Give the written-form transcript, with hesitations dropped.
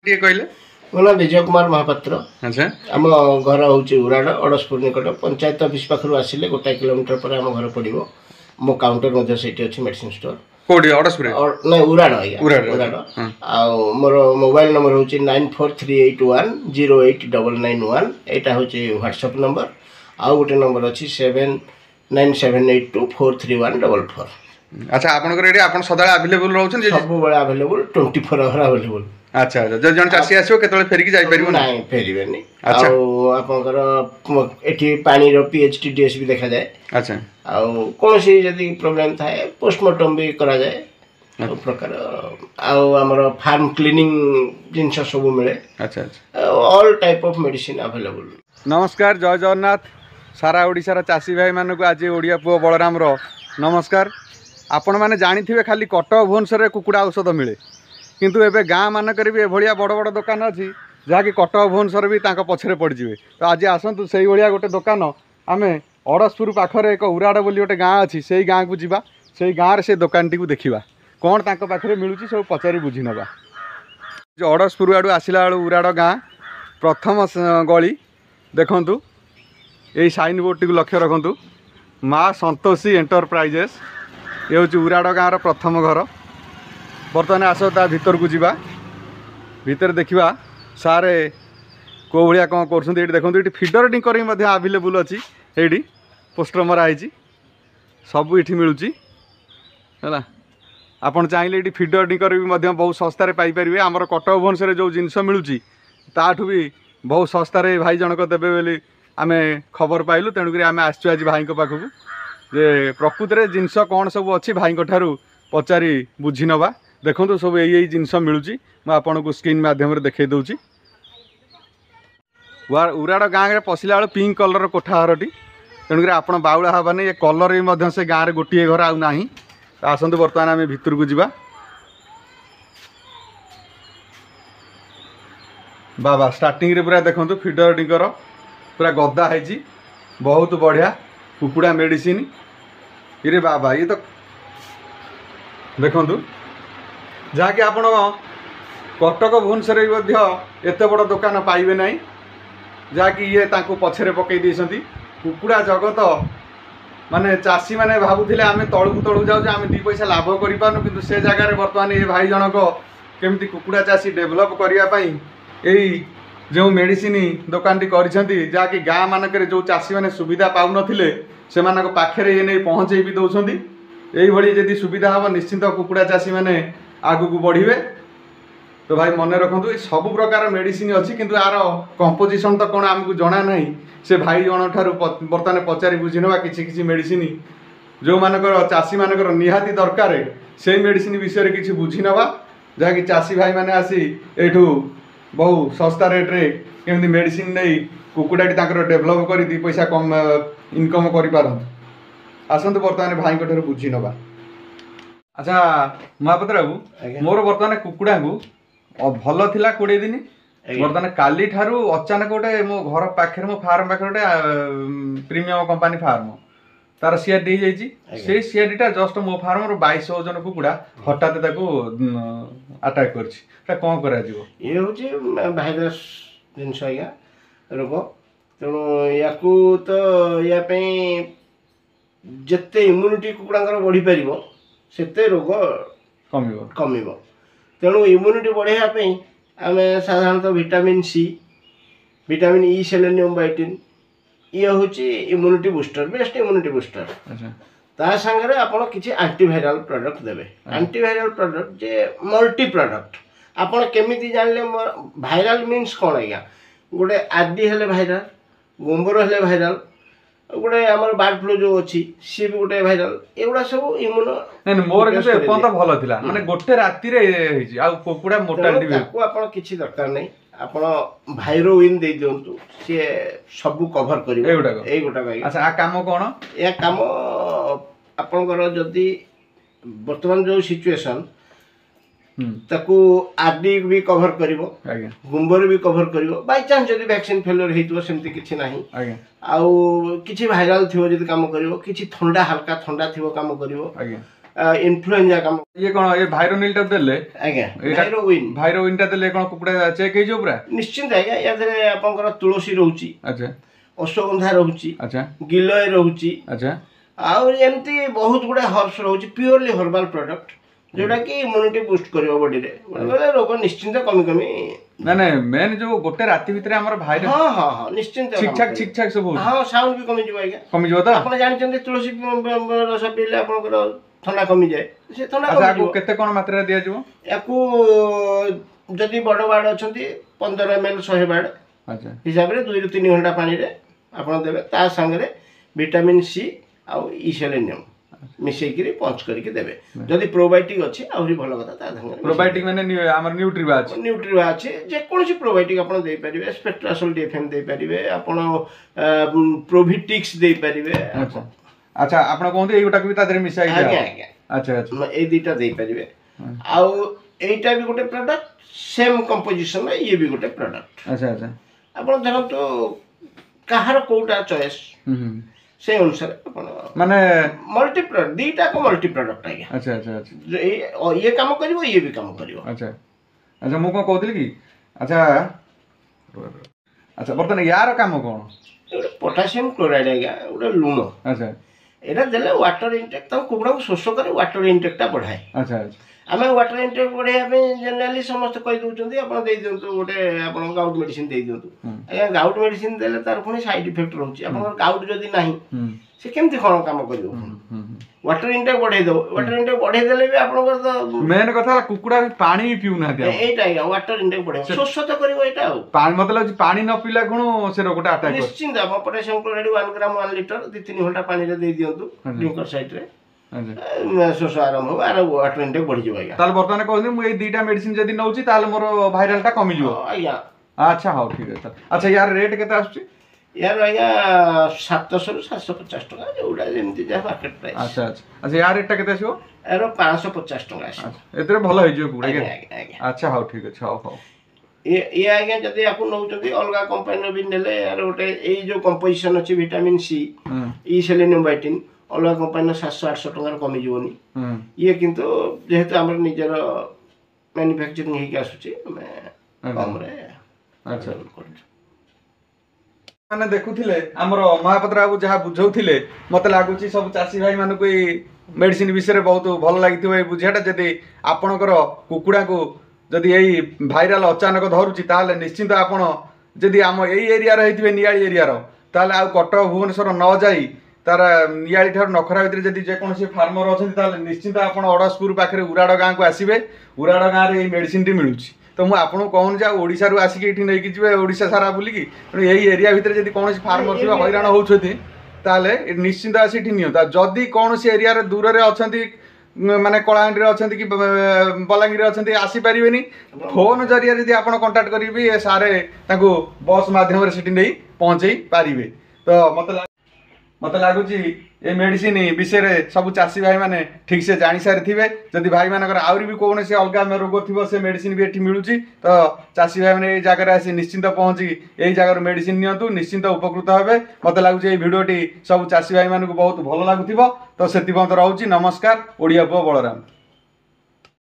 ये कहले मो ना विजय कुमार महापात्र। अच्छा आम घर हूँ उराड़ अड़सपुर निकट पंचायत ऑफिस पाखु आसिले 1 किलोमीटर पर आम घर पड़ो। मो काउंटर से मेडिसिन स्टोर कोडी अड़सपुर ना उराड़ उराड़ आ मोर मोबाइल नंबर हूँ 9438108991। यहाँ हूँ व्हाट्सएप नंबर आउ गोटे नंबर अच्छी 7978243144। अच्छा आपन सदा अवेलेबल रहउछन जे सब बळे अवेलेबल 24 आवर अवेलेबल। अच्छा अच्छा जे जन चासी आसीओ केतले फेरिकी जाई परिबो नाही फेरिबेनी। अच्छा आपनकर एठी पानी रो पीएच टीडीएस भी देखा जाए। अच्छा आ कोनसी जदी प्रॉब्लम थाए पोस्टमार्टम भी करा जाए। प्रकार आ हमर फार्म क्लीनिंग जिनस सब मिले। अच्छा अच्छा all type of medicine available. नमस्कार जय जगन्नाथ सारा ओडिशार चासी भाई मानक आज ओडिया पुओ बलराम रो नमस्कार। आपण मैंने जानी खाली कटक भुवनेश्वर कुकुड़ा औषध मिले किंतु एबे गाँ मानक भी एभलिया बड़ बड़ दुकान अच्छी जहाँकि कटक भुवनेश्वर भी पछरे पड़े। तो आज आसतु से गोटे दुकान आम अड़सपुर पाखरे एक उराड़ बोली गोटे गाँ अच्छी से गाँ को जीवा से गाँव से दुकान टी देखा कौन पाखे मिलूँ सब पचारि बुझी नवा। जो अड़सपुर आड़ू आसला बेलू उराड़ गाँ प्रथम गली देखु यही साइन बोर्ड टी लक्ष्य रखु माँ संतोषी एंटरप्राइजेस ये हूँ उराड़ गाँव प्रथम घर। बर्तमान आस ता भीतर को जीवा भीतर देखा सारे कौ भाया कौन कर देखो ये फीडर टिंकर आवेलेबल अच्छी ये पोस्टर मराई सब ये मिलूँ है आपड़ चाहिए ये फीडर टिंकर भी बहुत सस्तार पाइपर। आमर कटक भुवनेश्वर जो जिनस मिलूँ ताठू भी बहुत सस्तार भाई जनक देवे बोली आम खबर पाइलु तेणुक आम आसचु आज भाई पाखक जे प्रकृत में जिनस कौन सब अच्छी भाई ठारू पचारि बुझी नवा। देखो सब यही जिनस मिलूँ मुझे को स्क्रीन माध्यम देखई दूची। उराड़ गाँव में पशिला बेलू पिंक कलर कोठाघरटी तेणुक आप बाउला हबानी ये कलर भी से गाँव में गोटे घर आउ ना। आसतु बर्तमान आम भितर को जीवा। बाबा स्टार्टिंग रे पूरा देखो फीडर टिंकर पूरा गदा है बहुत बढ़िया कुकुड़ा मेडिसिन ये बाबा ये तो देखु जहाँकि आप कटक भुवनेश्वर एत बड़ दुकान पाइबे ना जहाँकि ये पछरे पकई देती कुकुड़ा जगत माने चाषी मैंने भावुले आम तलू तलू जाऊँ आम 2 पैसा लाभ करूँ कि से जगार बर्तमान ये भाई जनक केमती कुकुड़ा चाषी डेभलप करने यही जो मेडिसिन दुकान टी करिसेंती जहाँकि गाँ मानक जो चाषी मैंने सुविधा पाऊ नथिले से मानक पाखरे ये नहीं पहुँचे भी दौरान यही जदि सुविधा हम निश्चिंत कुकुड़ा चाषी मैंने आगू को बढ़े। तो भाई मन रखु ये सब प्रकार मेडिसिन अच्छी किंतु यार कंपोजिशन तो कौन आमको जना ना से भाई जन ठार बर्तमान पचारि बुझी ना कि मेडिसिन जो मानकर चाषी मानकर निहाती दरकार से मेडिसिन विषय किसी बुझी नवा जहाँकि चाषी भाई मैंने आसी एठू बहु सस्ता रेट रे केमती मेडिसिन नहीं कुकुड़ाटी डेभलप कर 2 पैसा कम इनकम कर आसतु बर्तमान भाई ठार बुझी नवा। अच्छा महापात्र बाबू मोर बर्तमान कुकुड़ा को भल थिला 20 दिन बर्तमान काली ठारू अचानक गोटे मो घर पाखे मो फार्म पाखे गोटे प्रीमियम कंपनी फार्म तार सीआरडी से सीआरडीटा जस्ट मो फार्म 22 ओजन कुकुड़ा हठात अटाक कर कौन कर ये हूँ भाइरस जिनस आज्ञा रोग तेणु या तो यापी जिते इम्यूनिटी कुकुड़ा बढ़ी पार से रोग कम तेणु इम्यूनिटी बढ़ाई आम साधारणतः vitamin C vitamin E selenium biotin ये हूँ immunity booster best immunity booster. ता सागर आपड़ किसी एंटीवायरल प्रोडक्ट देवे एंटीवायरल प्रोडक्ट जे मल्टी प्रोडक्ट आपड़ केमी जानले भाइराल मीन्स कौन आज्ञा गोटे आदि हेले भाइराल गोबर हेले भाइराल गोटे आम बर्ड फ्लू जो अच्छी सी भी गोटे भाइराल एगुड़ा सब इम्यूनो मोर भल था माने गोटे राति कुकुड़ा मोर्टालिटी आप किसी दरकार नहीं आप भाइरोविन दे दिंतु सी सब कभर कर। अच्छा काम कौन या काम आपणकर जदि वर्तमान जो सिचुएशन ताकू आरडी भी कभर करिवो गुंबर भी कभर करिवो बाय चांस जदि वैक्सीन फेलियर हेतु सेमती किछि नाही आउ किछि भाइराल थिवो जदि काम करिवो किछि ठंडा हल्का ठंडा थिवो काम करिवो इन्फ्लुएंजा काम ये कौन ये भाइरोनिल टा देले आज्ञा एटा- भाइरोविन भाइरोइन टा देले कौन कुकुड़ा चेक हो पूरा निश्चिंत आज्ञा या देहरे आपनकर तुलसी रहउची अच्छा अश्वगंधा रहउची अच्छा गिलय रहउची अच्छा आउ एमती बहुत गुडे हर्ब्स रहउची प्योरली हर्बल प्रोडक्ट जोटा कि इम्यूनिटी बूस्ट करियो बॉडी रे बोले रोग निश्चिंत कमी कमी ना ना मेन जो गोटे राति भितर हमर भाइरस हाँ हाँ हाँ निश्चिंत ठीक ठाक सब होउछ हाँ साउंड भी कमी जीव आज्ञा कमी जो तो आपण जानचंदी तुलसी रस पीले आपनकर ठंडा कमी जाए से ठंडा अच्छा कमी आगु जीव केते कोन मात्रा दिया जीवो याकू जदि बड़ बाड़ अच्छी 15 ml 100 बाड़ अच्छा हिसाब से 2 ରୁ 3 घंटा पानी रे आपण देबे ता संगे विटामिन सी आउ ई सेलेनियम मिसेकिरी पंच करके देबे जदि प्रोबायोटिक अछि आउरी भलो कथा ता संगे प्रोबायोटिक माने हमर न्यूट्रीवा अछि न्यूट्रीवा अछि जे कोनसी प्रोबायोटिक आपण देई परिबे स्पेक्ट्रासोल डीएफएम देई परिबे आपण प्रोविटिक्स देई परिबे अच्छा अच्छा आपण कोनते एगोटा भी तादरे मिसाई आज्ञा दिया आज्ञा अच्छा अच्छा ए दुटा देई परिबे आउ एटा भी गोटे प्रोडक्ट सेम कंपोजिशन ये भी गोटे प्रोडक्ट अच्छा अच्छा आपण देखंतु कहार कोटा चॉइस से अनुसार आपण माने मल्टी प्रोडक्ट दीटा को मल्टी प्रोडक्ट आज्ञा अच्छा अच्छा अच्छा जो ये काम करिवो ये भी काम करिवो अच्छा अच्छा मु को कहतली कि अच्छा अच्छा बर्तन यार काम कोन गोटे पोटासियम क्लोराइड आज्ञा गोटे लूण अच्छा एटा देले वाटर इनटेक तो कुकुड़ा को शोष करे वाटर इनटेक टा बढ़ाए अच्छा अच्छा आम वाटर इनटेक बढ़ाइया जेनेराली समस्त कही दौरान आप दे दिंतु गोटे आप गाउट मेडिसिन दे दिंतु आज्ञा गाउट मेडिसिन देले तार पुणी साइड इफेक्ट रोचे आप गाउट जदि ना से केमती कौन काम कर वाटर इनटेक बढ़ाई दो वाटर इनटेक बढ़ाई देले भी आपनकर तो मेन कथा कुकुड़ा भी पानी भी पिउ ना दिया एटा आज्ञा वाटर इनटेक बढ़ाई शोष तो करिवो एटा पानी मतलब पानी न पीला कोन से रोगटा अटैक कर निश्चिंत आप पोटासियम क्लोराइड 1 ग्राम 1 लिटर 2-3 घंटा पानी रे दे दियंतु ड्रिंकर साइड रे अच्छा शोष आरंभ हो आर वाटर इनटेक बढ़ी जाय ताल बर्तमान कहनी मु ए दुईटा मेडिसिन जदी नउची ताल मोर भाइरल टा कमी जिवो आज्ञा अच्छा हाउ ठीक है अच्छा यार रेट केते आछी यार आज्ञा 700 ରୁ 750 टका जोडा जेमती जा मार्केट प्राइस अच्छा अच्छा अच्छा यार रेट टा केते आछो यार 550 टका आछो अच्छा एतरे भलो होई जिवो कुडा के आज्ञा आज्ञा अच्छा हाउ ठीक है हाउ हाउ ये आज्ञा जदि आपको नौचंदी अलगा कंपनी भी नेले यार गोटे ए जो कंपोजिशन अछि विटामिन सी ई सेलेनियम बाइटिन अलगा कंपनी 700-800 टका कमी जीवनी ये किंतु जेहेतु हमर निजर मैन्युफैक्चरिंग हेकि आसुची मैं कम रे अच्छा माने देखुथिले हमर महापात्र बाबू जहा बुझौथिले मते लागुची सब चासी भाई मानको ई मेडिसिन विषय बहुत भल लागिथिबो ए बुझाटा जदी आपणकर कुकुडा को जदि यही भाइराल अचानक धरुची ताले निश्चिंत आपण जदि आम यही एरिया रहिथिबे नियाली एरिया रो ताले आ कटक भुवनेश्वर न जाई तार नियाली ठार नखरा भितर जदि जे कोनसी फार्मर अछन ताले निश्चिंत आपण अडसपुर पाखरे उराड गाँ को आसीबे उराड गाँ रे मेडिसिन टी मिलुची तो मु आपन कहून जा ओडिसा रु आसिक एठी नै कि जिवे ओडिसा सारा बुली कि यही एरिया भितर जदि कोनसी फार्मर थिबा हैरान होउछथि ताले निश्चिंत आसी एठी नियो ता जदि कोनसी एरिया रे दूर रे अछंती माने कलाहांडी रे अछंती कि बलांगीर रे अछंती आसी परिबेनी फोन जरिया जदि आपण कांटेक्ट करिबी ए सारे ताको बस माध्यम रे सिटी नै पहुंचै पारिबे तो मत लगुच ये मेडिसिन विषय में सब चाषी भाई मैंने ठीक से जानी सारी थे जदि भाई मानकर आउरी भी कौन से अलग रोग थी से मेडिसिन भी ये मिलूँ तो चाषी भाई मैंने जगह आसी निश्चिंत पहुँची यही जगह मेडिसिन नियंतु निश्चिंत उपकृत हे मत लगुच ये भिडियोटी सब चाषी भाई मानक बहुत भल लगुव तो से रोचे नमस्कार ओडिया पुओ बलराम।